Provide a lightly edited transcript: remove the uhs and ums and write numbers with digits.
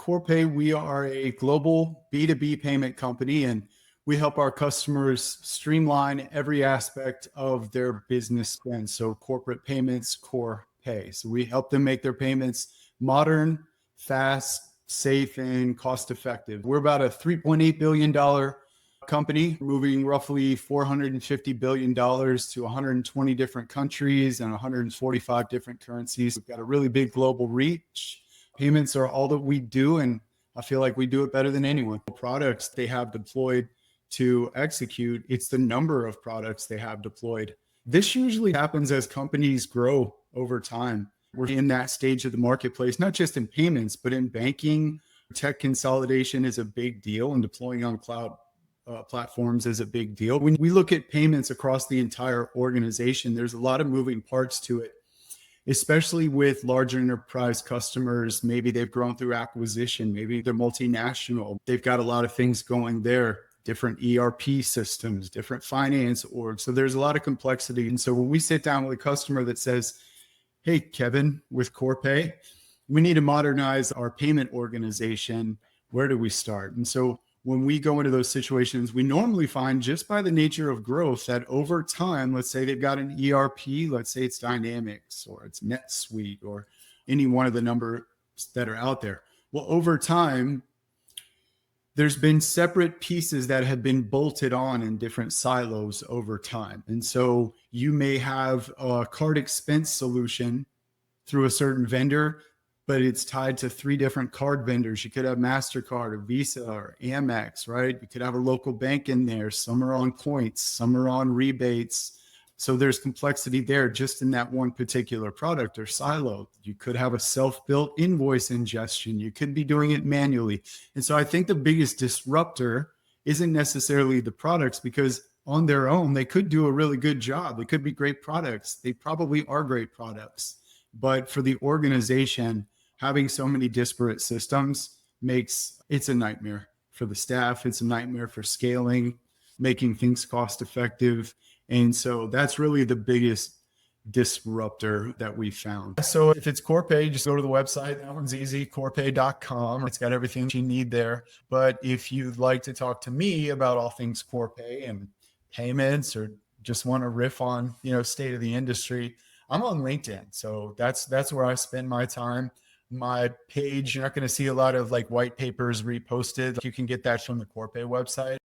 Corpay, we are a global B2B payment company, and we help our customers streamline every aspect of their business spend. So corporate payments, Corpay. So we help them make their payments modern, fast, safe, and cost effective. We're about a $3.8 billion company, moving roughly $450 billion to 120 different countries and 145 different currencies. We've got a really big global reach. Payments are all that we do, and I feel like we do it better than anyone. The products they have deployed to execute, it's the number of products they have deployed. This usually happens as companies grow over time. We're in that stage of the marketplace, not just in payments, but in banking. Tech consolidation is a big deal, and deploying on cloud platforms is a big deal. When we look at payments across the entire organization, there's a lot of moving parts to it, especially with larger enterprise customers. Maybe they've grown through acquisition. Maybe they're multinational. They've got a lot of things going there, different ERP systems, different finance orgs. So there's a lot of complexity. And so when we sit down with a customer that says, hey, Kevin, with Corpay, we need to modernize our payment organization, where do we start? And so when we go into those situations, we normally find, just by the nature of growth, that over time, let's say they've got an ERP, let's say it's Dynamics or it's NetSuite or any one of the numbers that are out there. Well, over time, there's been separate pieces that have been bolted on in different silos over time. And so you may have a card expense solution through a certain vendor, but it's tied to 3 different card vendors. You could have MasterCard or Visa or Amex, right? You could have a local bank in there. Some are on points, some are on rebates. So there's complexity there just in that one particular product or silo. You could have a self-built invoice ingestion. You could be doing it manually. And so I think the biggest disruptor isn't necessarily the products, because on their own, they could do a really good job. They could be great products. They probably are great products. But for the organization, having so many disparate systems it's a nightmare for the staff. It's a nightmare for scaling, making things cost effective. And so that's really the biggest disruptor that we found. So if it's Corpay, just go to the website. That one's easy, corpay.com. It's got everything you need there. But if you'd like to talk to me about all things Corpay and payments, or just want to riff on, state of the industry, I'm on LinkedIn. So that's where I spend my time. My page, you're not going to see a lot of like white papers reposted. You can get that from the Corpay website.